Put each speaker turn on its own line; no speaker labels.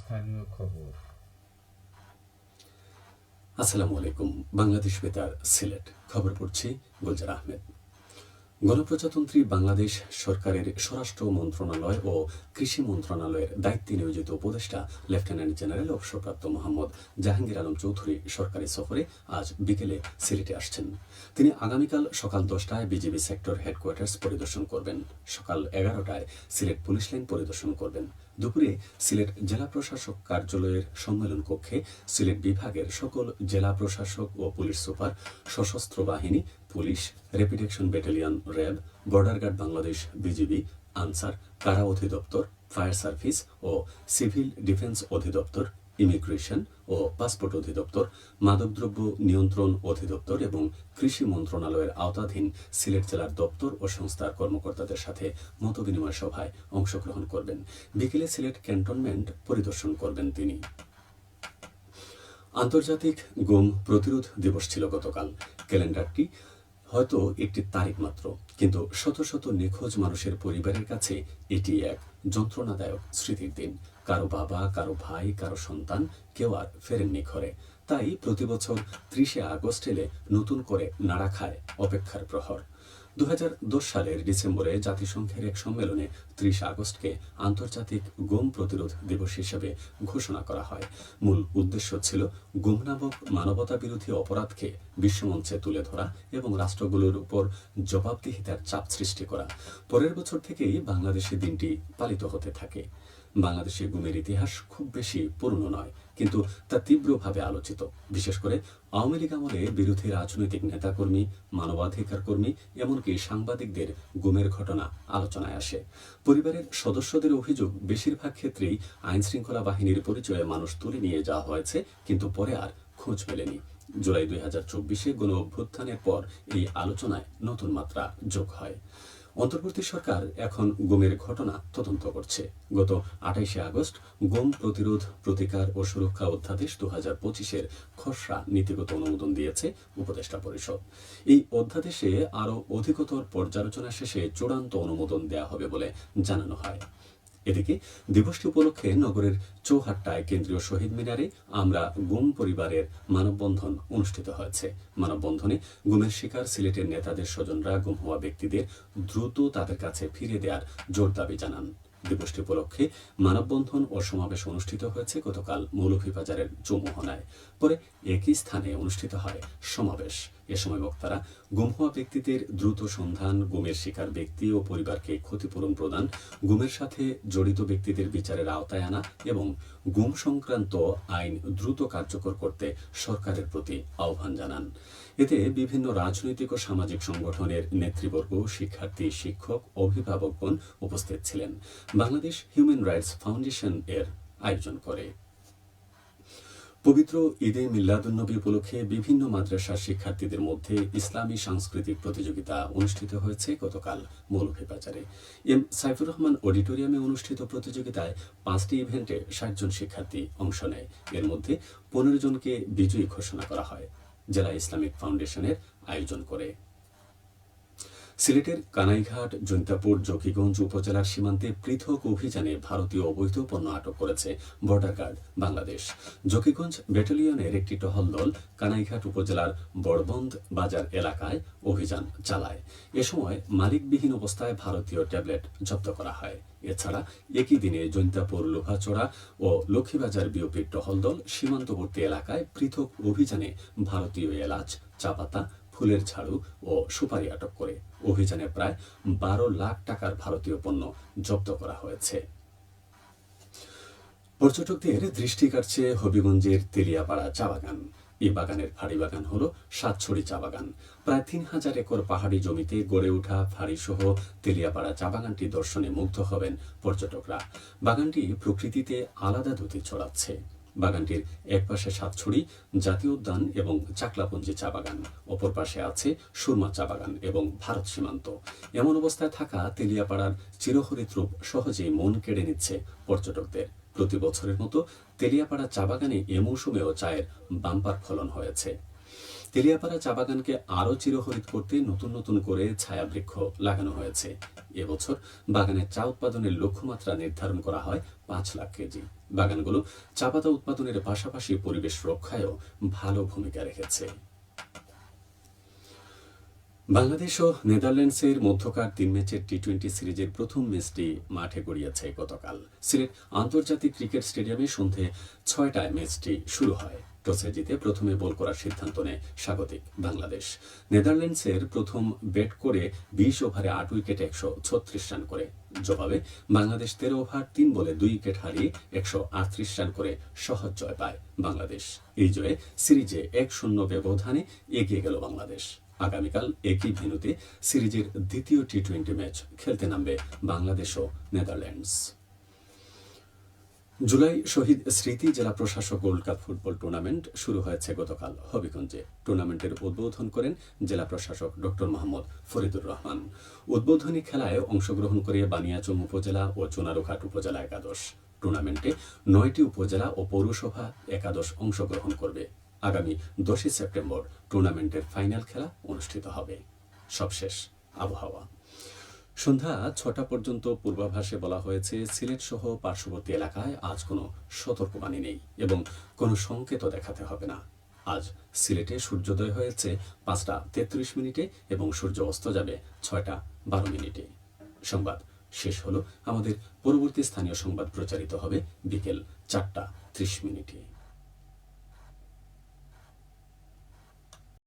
স্থানীয় খবর।
আসসালামু আলাইকুম। বাংলাদেশ বেতার সিলেট খবর পড়ছি গুলজার আহমেদ। গণপ্রজাতন্ত্রী বাংলাদেশ সরকারের স্বরাষ্ট্র মন্ত্রণালয় ও কৃষি মন্ত্রণালয়ের দায়িত্বে নিয়োজিত উপদেষ্টা লেফটেন্যান্ট জেনারেল অবসরপ্রাপ্ত মোহাম্মদ জাহাঙ্গীর আলম চৌধুরী সরকারি সফরে আজ বিকেলে সিলেটে আসছেন। তিনি আগামীকাল সকাল 10টায় বিজিবি সেক্টর হেডকোয়ার্টার্স পরিদর্শন করবেন। সকাল 11টায় সিলেট পুলিশ লাইন পরিদর্শন করবেন। দুপুরে সিলেট জেলা প্রশাসক কার্যালয়ের সম্মেলন কক্ষে সিলেট বিভাগের সকল জেলা প্রশাসক ও পুলিশ সুপার, সশস্ত্র বাহিনী, police, rapid action battalion RAB, border guard Bangladesh BGB, Ansar, কারা অধিদপ্তর, ফায়ার সার্ভিস ও সিভিল ডিফেন্স অধিদপ্তর, ইমিগ্রেশন ও পাসপোর্ট অধিদপ্তর, মাদকদ্রব্য নিয়ন্ত্রণ অধিদপ্তর এবং কৃষি মন্ত্রণালয়ের আওতাধীন সিলেট জেলার দপ্তর ও সংস্থার কর্মকর্তাদের সাথে মতবিনিময় সভায় অংশগ্রহণ করবেন। বিকেলে সিলেট ক্যান্টনমেন্ট পরিদর্শন করবেন তিনি। আন্তর্জাতিক গুম প্রতিরোধ দিবস ছিল গতকাল। ক্যালেন্ডারটি হয়তো একটি তারিখ মাত্র, কিন্তু শত শত নিখোঁজ মানুষের পরিবারের কাছে এটি এক যন্ত্রণাদায়ক স্মৃতির দিন। কারো বাবা, কারো ভাই, কারো সন্তান, কেউ আর ফেরেননি ঘরে। তাই প্রতি বছর 30শে আগস্ট এলে নতুন করে নাড়া খায় অপেক্ষার প্রহর। 2010 সালের ডিসেম্বরে জাতিসংঘের এক সম্মেলনে 30 আগস্টকে আন্তর্জাতিক গুম প্রতিরোধ দিবস হিসেবে ঘোষণা করা হয়। মূল উদ্দেশ্য ছিল গুম নামক মানবতাবিরোধী অপরাধকে বিশ্বমঞ্চে তুলে ধরা এবং রাষ্ট্রগুলোর উপর জবাবদিহিতার চাপ সৃষ্টি করা। পরের বছর থেকেই বাংলাদেশে দিনটি পালিত হতে থাকে। বাংলাদেশের গুমের ইতিহাস খুব বেশি পুরনো নয়, কিন্তু তা তীব্রভাবে আলোচিত। বিশেষ করে আওয়ামী লীগ আমলে বিরোধী রাজনৈতিক নেতাকর্মী, মানবাধিকার কর্মী, এমনকি সাংবাদিকদের গুমের ঘটনা আলোচনায় আসে। পরিবারের সদস্যদের অভিযোগ, বেশিরভাগ ক্ষেত্রেই আইনশৃঙ্খলা বাহিনীর পরিচয়ে মানুষ তুলে নিয়ে যাওয়া হয়েছে, কিন্তু পরে আর খোঁজ মেলেনি। জুলাই 2024-এ গণ অভ্যুত্থানের পর এই আলোচনায় নতুন মাত্রা যোগ হয়। অন্তর্বর্তী সরকার এখন গুমের ঘটনা তদন্ত করছে। গত 28শে আগস্ট গুম প্রতিরোধ, প্রতিকার ও সুরক্ষা অধ্যাদেশ 2025-এর খসড়া নীতিগত অনুমোদন দিয়েছে উপদেষ্টা পরিষদ। এই অধ্যাদেশে আরও অধিকতর পর্যালোচনা শেষে চূড়ান্ত অনুমোদন দেওয়া হবে বলে জানানো হয়। এদিকে দিবসটি উপলক্ষে নগরের চৌহাট্টায় কেন্দ্রীয় শহীদ মিনারে আমরা গুম পরিবারের মানববন্ধন অনুষ্ঠিত হয়েছে। মানববন্ধনে গুমের শিকার সিলেটের নেতাদের স্বজনরা গুম হওয়া ব্যক্তিদের দ্রুত তাদের কাছে ফিরে দেওয়ার জোর দাবি জানান। দিবসটি উপলক্ষে মানববন্ধন ও সমাবেশ অনুষ্ঠিত হয়েছে গতকাল মৌলভীবাজারের চৌমোহনায়। পরে একই স্থানে অনুষ্ঠিত হয় সমাবেশ। এ সময় বক্তারা গুম হওয়া ব্যক্তিদের দ্রুত সন্ধান, গুমের শিকার ব্যক্তি ও পরিবারকে ক্ষতিপূরণ প্রদান, গুমের সাথে জড়িত ব্যক্তিদের বিচারের আওতায় আনা এবং গুম সংক্রান্ত আইন দ্রুত কার্যকর করতে সরকারের প্রতি আহ্বান জানান। এতে বিভিন্ন রাজনৈতিক ও সামাজিক সংগঠনের নেতৃবর্গ, শিক্ষার্থী, শিক্ষক, অভিভাবকগণ উপস্থিত ছিলেন। বাংলাদেশ হিউম্যান রাইটস ফাউন্ডেশন এর আয়োজন করে। পবিত্র ঈদে মিলাদুন্নবী উপলক্ষে বিভিন্ন মাদ্রাসার শিক্ষার্থীদের মধ্যে ইসলামী সাংস্কৃতিক প্রতিযোগিতা অনুষ্ঠিত হয়েছে গতকাল মৌলভীবাজারে। এম সাইফুর রহমান অডিটোরিয়ামে অনুষ্ঠিত প্রতিযোগিতায় 5টি ইভেন্টে 60 জন শিক্ষার্থী অংশ নেয়। এর মধ্যে 15 জনকে বিজয়ী ঘোষণা করা হয়। জেলা ইসলামিক ফাউন্ডেশনের আয়োজন করে। সিলেটের কানাইঘাট, জৈন্তাপুর, জকিগঞ্জ উপজেলার সীমান্তে পৃথক অভিযানে ভারতীয় অবৈধ পণ্য আটক করেছে বর্ডার গার্ড বাংলাদেশ। জকিগঞ্জ ব্যাটালিয়নের একটি টহল দল কানাইঘাট উপজেলার বড়বন্ধ বাজার এলাকায় অভিযান চালায়। এ সময় মালিকবিহীন অবস্থায় ভারতীয় ট্যাবলেট জব্দ করা হয়। এছাড়া একই দিনে জৈন্তাপুর, লোহাচড়া ও লক্ষ্মীবাজার বিওপির টহল দল সীমান্তবর্তী এলাকায় পৃথক অভিযানে ভারতীয় এলাচ, চা পাতা, ফুলের ঝাড়ু ও সুপারি আটক করে অভিযানে প্রায় 12 লাখ টাকার ভারতীয় পণ্য জব্দ করা হয়েছে। পর্যটকদের দৃষ্টি কাটছে হবিগঞ্জের তেলিয়াপাড়া চা বাগান। এই বাগানের ফাঁড়ি বাগান হল সাতছড়ি চা বাগান। প্রায় 3000 একর পাহাড়ি জমিতে গড়ে ওঠা ফাঁড়িসহ তেলিয়াপাড়া চা বাগানটি দর্শনে মুগ্ধ হবেন পর্যটকরা। বাগানটি প্রকৃতিতে আলাদা দ্যুতি ছড়াচ্ছে। বাগানটির এক পাশে সাতছড়ি জাতীয় উদ্যান এবং চাকলাপঞ্জি চা বাগান, অপর পাশে আছে সুরমা চা বাগান এবং ভারত সীমান্ত। এমন অবস্থায় থাকা তেলিয়াপাড়ার চিরহরিত রূপ সহজেই মন কেড়ে নিচ্ছে পর্যটকদের। প্রতি বছরের মতো তেলিয়াপাড়া চা বাগানে এ মৌসুমেও চায়ের বাম্পার ফলন হয়েছে। তেলিয়াপাড়া চা বাগানকে আরও চিরহরিত করতে নতুন নতুন করে ছায়াবৃক্ষ লাগানো হয়েছে। এবছর বাগানের চা উৎপাদনের লক্ষ্যমাত্রা নির্ধারণ করা হয় 5 লাখ কেজি। বাগানগুলো চা পাতা উৎপাদনের পাশাপাশি পরিবেশ রক্ষায়ও ভালো ভূমিকা রেখেছে। বাংলাদেশ ও নেদারল্যান্ডসের মধ্যকার 3 ম্যাচের টি-20 সিরিজের প্রথম ম্যাচটি মাঠে গড়িয়েছে গতকাল। সিলেট আন্তর্জাতিক ক্রিকেট স্টেডিয়ামে সন্ধে 6টায় ম্যাচটি শুরু হয়। টসে জিতে প্রথমে বল করার সিদ্ধান্ত নেয় স্বাগতিক বাংলাদেশ। নেদারল্যান্ডসের প্রথম ব্যাট করে 20 ওভারে 8 উইকেটে 136 রান করে। জবাবে বাংলাদেশ 13 ওভার 3 বলে 2 উইকেট হারিয়ে 138 রান করে সহজ জয় পায় বাংলাদেশ। এই জয়ে সিরিজে 1-0 ব্যবধানে এগিয়ে গেল বাংলাদেশ। আগামীকাল একই ভেন্যুতে সিরিজের দ্বিতীয় টি-20 ম্যাচ খেলতে নামবে বাংলাদেশ ও নেদারল্যান্ডস। জুলাই শহীদ স্মৃতি জেলা প্রশাসক গোল্ড কাপ ফুটবল টুর্নামেন্ট শুরু হয়েছে গতকাল হবিগঞ্জে। টুর্নামেন্টের উদ্বোধন করেন জেলা প্রশাসক ডক্টর মোহাম্মদ ফরিদুর রহমান। উদ্বোধনী খেলায় অংশগ্রহণ করে বানিয়াচং উপজেলা ও চুনারুঘাট উপজেলা একাদশ। টুর্নামেন্টে 9টি উপজেলা ও পৌরসভা একাদশ অংশগ্রহণ করবে। আগামী 10 সেপ্টেম্বর টুর্নামেন্টের ফাইনাল খেলা অনুষ্ঠিত হবে। সবশেষ আবহাওয়া। সন্ধ্যা 6টা পর্যন্ত পূর্বাভাসে বলা হয়েছে সিলেট সহ পার্শ্ববর্তী এলাকায় আজ কোনো সতর্কবাণী নেই এবং কোনো সংকেতও দেখাতে হবে না। আজ সিলেটে সূর্যোদয় হয়েছে 5টা 33 মিনিটে এবং সূর্য অস্ত যাবে 6টা 12 মিনিটে। সংবাদ শেষ হলো। আমাদের পরবর্তী স্থানীয় সংবাদ প্রচারিত হবে বিকেল 4টা 30 মিনিটে।